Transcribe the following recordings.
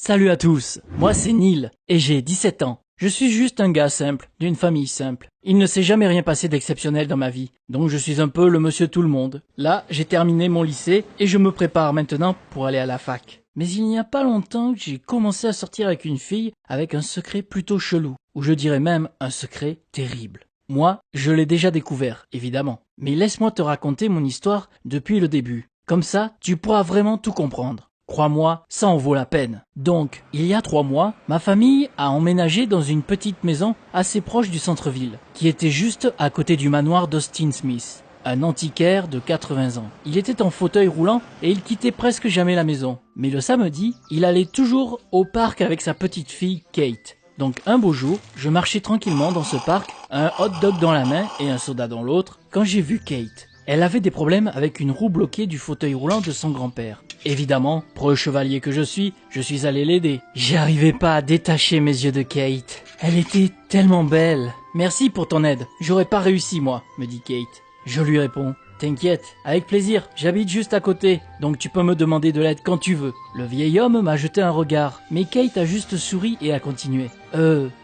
Salut à tous, moi c'est Neil, et j'ai 17 ans. Je suis juste un gars simple, d'une famille simple. Il ne s'est jamais rien passé d'exceptionnel dans ma vie, donc je suis un peu le monsieur tout le monde. Là, j'ai terminé mon lycée, et je me prépare maintenant pour aller à la fac. Mais il n'y a pas longtemps que j'ai commencé à sortir avec une fille avec un secret plutôt chelou, ou je dirais même un secret terrible. Moi, je l'ai déjà découvert, évidemment. Mais laisse-moi te raconter mon histoire depuis le début. Comme ça, tu pourras vraiment tout comprendre. Crois-moi, ça en vaut la peine. Donc, il y a 3 mois, ma famille a emménagé dans une petite maison assez proche du centre-ville, qui était juste à côté du manoir d'Austin Smith, un antiquaire de 80 ans. Il était en fauteuil roulant et il quittait presque jamais la maison. Mais le samedi, il allait toujours au parc avec sa petite fille Kate. Donc un beau jour, je marchais tranquillement dans ce parc, un hot dog dans la main et un soda dans l'autre, quand j'ai vu Kate. Elle avait des problèmes avec une roue bloquée du fauteuil roulant de son grand-père. Évidemment, preux chevalier que je suis allé l'aider. J'arrivais pas à détacher mes yeux de Kate. Elle était tellement belle. Merci pour ton aide. J'aurais pas réussi moi, me dit Kate. Je lui réponds. T'inquiète, avec plaisir, j'habite juste à côté, donc tu peux me demander de l'aide quand tu veux. Le vieil homme m'a jeté un regard, mais Kate a juste souri et a continué.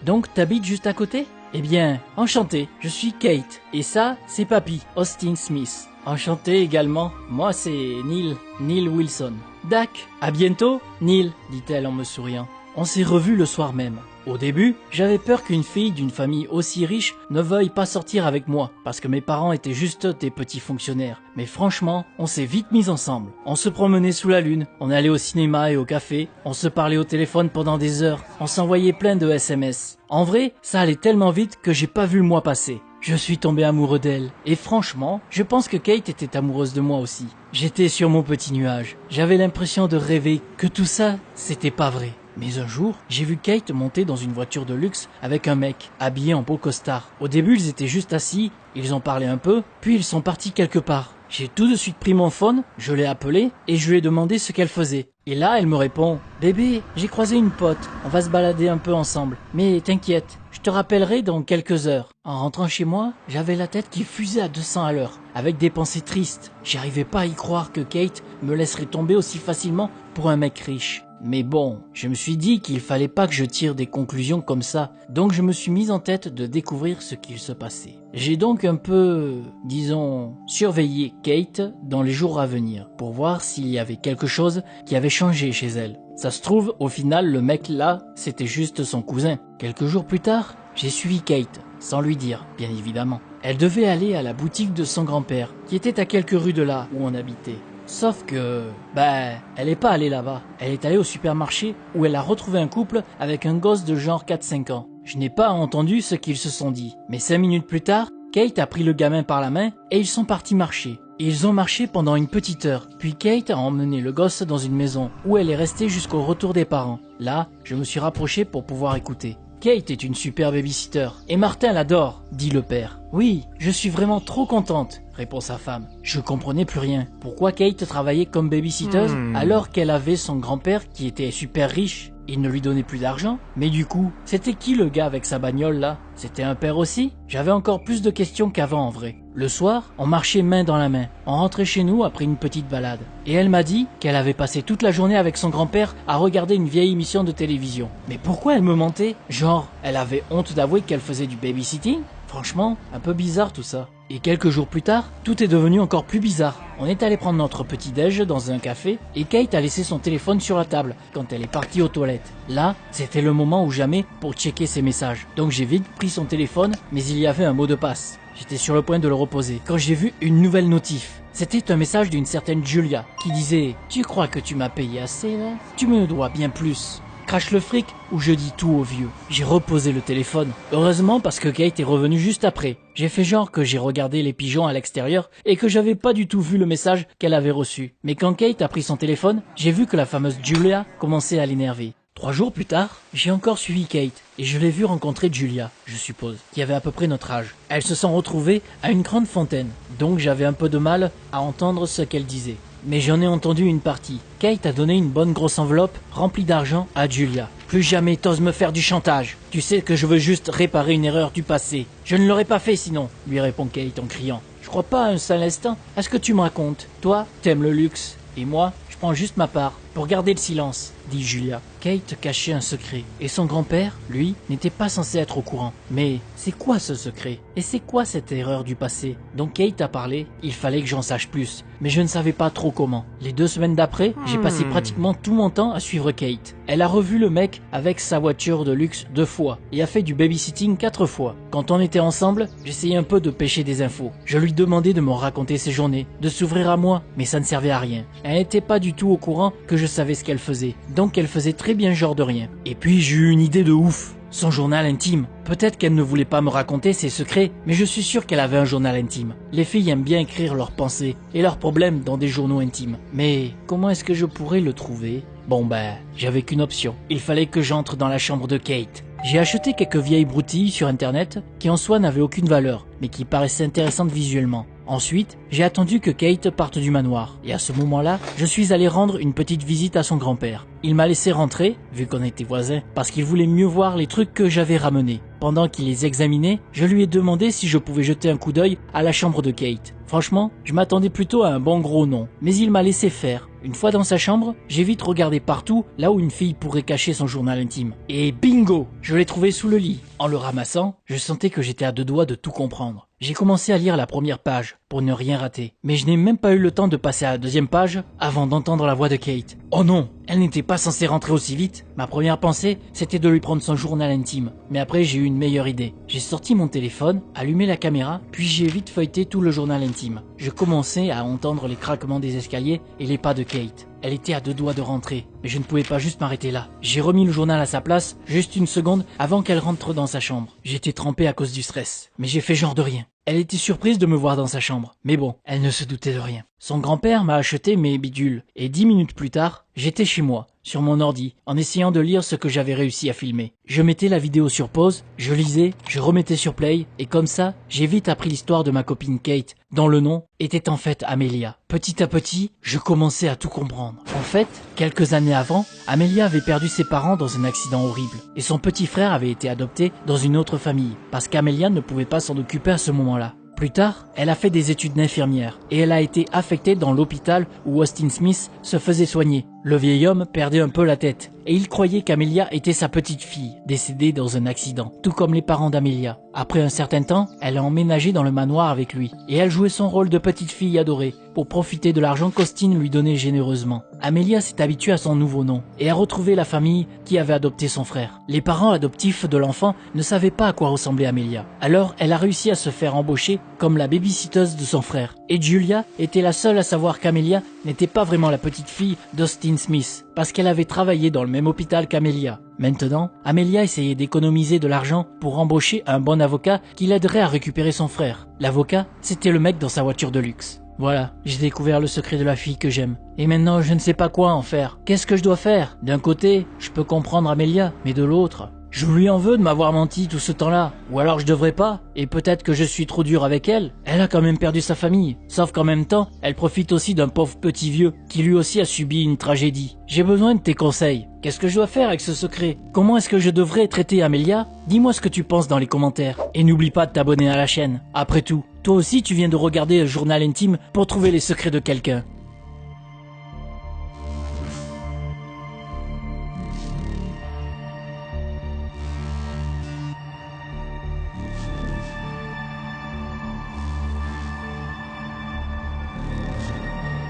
Donc t'habites juste à côté ? Eh bien, enchanté, je suis Kate, et ça, c'est Papy, Austin Smith. Enchanté également, moi c'est Neil Wilson. Dac, à bientôt, Neil, dit-elle en me souriant. On s'est revus le soir même. Au début, j'avais peur qu'une fille d'une famille aussi riche ne veuille pas sortir avec moi, parce que mes parents étaient juste des petits fonctionnaires. Mais franchement, on s'est vite mis ensemble. On se promenait sous la lune, on allait au cinéma et au café, on se parlait au téléphone pendant des heures, on s'envoyait plein de SMS. En vrai, ça allait tellement vite que j'ai pas vu le mois passer. Je suis tombé amoureux d'elle. Et franchement, je pense que Kate était amoureuse de moi aussi. J'étais sur mon petit nuage. J'avais l'impression de rêver que tout ça, c'était pas vrai. Mais un jour, j'ai vu Kate monter dans une voiture de luxe avec un mec, habillé en beau costard. Au début, ils étaient juste assis, ils ont parlé un peu, puis ils sont partis quelque part. J'ai tout de suite pris mon phone, je l'ai appelée et je lui ai demandé ce qu'elle faisait. Et là, elle me répond « Bébé, j'ai croisé une pote, on va se balader un peu ensemble. Mais t'inquiète, je te rappellerai dans quelques heures. » En rentrant chez moi, j'avais la tête qui fusait à 200 à l'heure, avec des pensées tristes. J'arrivais pas à y croire que Kate me laisserait tomber aussi facilement pour un mec riche. Mais bon, je me suis dit qu'il fallait pas que je tire des conclusions comme ça, donc je me suis mis en tête de découvrir ce qu'il se passait. J'ai donc un peu, disons, surveillé Kate dans les jours à venir, pour voir s'il y avait quelque chose qui avait changé chez elle. Ça se trouve, au final, le mec là, c'était juste son cousin. Quelques jours plus tard, j'ai suivi Kate, sans lui dire, bien évidemment. Elle devait aller à la boutique de son grand-père, qui était à quelques rues de là où on habitait. Sauf que, elle est pas allée là-bas. Elle est allée au supermarché où elle a retrouvé un couple avec un gosse de genre 4-5 ans. Je n'ai pas entendu ce qu'ils se sont dit. Mais 5 minutes plus tard, Kate a pris le gamin par la main et ils sont partis marcher. Ils ont marché pendant une petite heure. Puis Kate a emmené le gosse dans une maison où elle est restée jusqu'au retour des parents. Là, je me suis rapproché pour pouvoir écouter. Kate est une super babysitter, et Martin l'adore, dit le père. Oui, je suis vraiment trop contente, répond sa femme. Je comprenais plus rien. Pourquoi Kate travaillait comme babysitteuse alors qu'elle avait son grand-père qui était super riche? Il ne lui donnait plus d'argent. Mais du coup, c'était qui le gars avec sa bagnole là? C'était un père aussi? J'avais encore plus de questions qu'avant en vrai. Le soir, on marchait main dans la main. On rentrait chez nous après une petite balade. Et elle m'a dit qu'elle avait passé toute la journée avec son grand-père à regarder une vieille émission de télévision. Mais pourquoi elle me mentait? Genre, elle avait honte d'avouer qu'elle faisait du babysitting? Franchement, un peu bizarre tout ça. Et quelques jours plus tard, tout est devenu encore plus bizarre. On est allé prendre notre petit-déj dans un café et Kate a laissé son téléphone sur la table quand elle est partie aux toilettes. Là, c'était le moment ou jamais pour checker ses messages. Donc j'ai vite pris son téléphone, mais il y avait un mot de passe. J'étais sur le point de le reposer quand j'ai vu une nouvelle notif. C'était un message d'une certaine Julia qui disait « Tu crois que tu m'as payé assez là? Tu me dois bien plus. » Crache le fric ou je dis tout au vieux. J'ai reposé le téléphone. Heureusement parce que Kate est revenue juste après. J'ai fait genre que j'ai regardé les pigeons à l'extérieur et que j'avais pas du tout vu le message qu'elle avait reçu. Mais quand Kate a pris son téléphone, j'ai vu que la fameuse Julia commençait à l'énerver. 3 jours plus tard, j'ai encore suivi Kate et je l'ai vue rencontrer Julia, je suppose, qui avait à peu près notre âge. Elles se sont retrouvées à une grande fontaine, donc j'avais un peu de mal à entendre ce qu'elle disait. Mais j'en ai entendu une partie. Kate a donné une bonne grosse enveloppe remplie d'argent à Julia. Plus jamais t'oses me faire du chantage. Tu sais que je veux juste réparer une erreur du passé. Je ne l'aurais pas fait sinon, lui répond Kate en criant. Je crois pas un seul instant à ce que tu me racontes. Toi, t'aimes le luxe. Et moi, je prends juste ma part. pour garder le silence, dit Julia. Kate cachait un secret, et son grand-père, lui, n'était pas censé être au courant. Mais c'est quoi ce secret? Et c'est quoi cette erreur du passé? Donc Kate a parlé, il fallait que j'en sache plus, mais je ne savais pas trop comment. Les 2 semaines d'après, j'ai passé pratiquement tout mon temps à suivre Kate. Elle a revu le mec avec sa voiture de luxe 2 fois, et a fait du babysitting 4 fois. Quand on était ensemble, j'essayais un peu de pêcher des infos. Je lui demandais de me raconter ses journées, de s'ouvrir à moi, mais ça ne servait à rien. Elle n'était pas du tout au courant que je savais ce qu'elle faisait, donc elle faisait très bien genre de rien. Et puis j'ai eu une idée de ouf. Son journal intime. Peut-être qu'elle ne voulait pas me raconter ses secrets, mais je suis sûr qu'elle avait un journal intime. Les filles aiment bien écrire leurs pensées et leurs problèmes dans des journaux intimes. Mais comment est-ce que je pourrais le trouver? Bon j'avais qu'une option. Il fallait que j'entre dans la chambre de Kate. J'ai acheté quelques vieilles broutilles sur internet qui en soi n'avaient aucune valeur, mais qui paraissaient intéressantes visuellement. Ensuite, j'ai attendu que Kate parte du manoir, et à ce moment-là, je suis allé rendre une petite visite à son grand-père. Il m'a laissé rentrer, vu qu'on était voisins, parce qu'il voulait mieux voir les trucs que j'avais ramenés. Pendant qu'il les examinait, je lui ai demandé si je pouvais jeter un coup d'œil à la chambre de Kate. Franchement, je m'attendais plutôt à un bon gros non, mais il m'a laissé faire. Une fois dans sa chambre, j'ai vite regardé partout là où une fille pourrait cacher son journal intime. Et bingo, je l'ai trouvé sous le lit. En le ramassant, je sentais que j'étais à 2 doigts de tout comprendre. J'ai commencé à lire la première page pour ne rien rater, mais je n'ai même pas eu le temps de passer à la 2e page avant d'entendre la voix de Kate. Oh non, elle n'était pas censée rentrer aussi vite. Ma première pensée, c'était de lui prendre son journal intime, mais après j'ai eu une meilleure idée. J'ai sorti mon téléphone, allumé la caméra, puis j'ai vite feuilleté tout le journal intime. Je commençais à entendre les craquements des escaliers et les pas de Kate. Elle était à 2 doigts de rentrer, mais je ne pouvais pas juste m'arrêter là. J'ai remis le journal à sa place, juste une seconde avant qu'elle rentre dans sa chambre. J'étais trempé à cause du stress, mais j'ai fait genre de rien. Elle était surprise de me voir dans sa chambre, mais bon, elle ne se doutait de rien. Son grand-père m'a acheté mes bidules, et 10 minutes plus tard, j'étais chez moi, sur mon ordi, en essayant de lire ce que j'avais réussi à filmer. Je mettais la vidéo sur pause, je lisais, je remettais sur play, et comme ça, j'ai vite appris l'histoire de ma copine Kate, dont le nom était en fait Amelia. Petit à petit, je commençais à tout comprendre. En fait, quelques années avant, Amelia avait perdu ses parents dans un accident horrible, et son petit frère avait été adopté dans une autre famille, parce qu'Amelia ne pouvait pas s'en occuper à ce moment-là. Plus tard, elle a fait des études d'infirmière et elle a été affectée dans l'hôpital où Austin Smith se faisait soigner. Le vieil homme perdait un peu la tête et il croyait qu'Amelia était sa petite fille, décédée dans un accident, tout comme les parents d'Amelia. Après un certain temps, elle a emménagé dans le manoir avec lui et elle jouait son rôle de petite fille adorée pour profiter de l'argent qu'Austin lui donnait généreusement. Amelia s'est habituée à son nouveau nom et a retrouvé la famille qui avait adopté son frère. Les parents adoptifs de l'enfant ne savaient pas à quoi ressemblait Amelia. Alors, elle a réussi à se faire embaucher comme la babysitteuse de son frère. Et Julia était la seule à savoir qu'Amelia n'était pas vraiment la petite fille d'Austin Smith, parce qu'elle avait travaillé dans le même hôpital qu'Amelia. Maintenant, Amelia essayait d'économiser de l'argent pour embaucher un bon avocat qui l'aiderait à récupérer son frère. L'avocat, c'était le mec dans sa voiture de luxe. Voilà, j'ai découvert le secret de la fille que j'aime. Et maintenant, je ne sais pas quoi en faire. Qu'est-ce que je dois faire? D'un côté, je peux comprendre Amelia, mais de l'autre, je lui en veux de m'avoir menti tout ce temps-là. Ou alors je devrais pas. Et peut-être que je suis trop dur avec elle. Elle a quand même perdu sa famille. Sauf qu'en même temps, elle profite aussi d'un pauvre petit vieux qui lui aussi a subi une tragédie. J'ai besoin de tes conseils. Qu'est-ce que je dois faire avec ce secret? Comment est-ce que je devrais traiter Amelia? Dis-moi ce que tu penses dans les commentaires. Et n'oublie pas de t'abonner à la chaîne. Après tout, toi aussi tu viens de regarder le journal intime pour trouver les secrets de quelqu'un.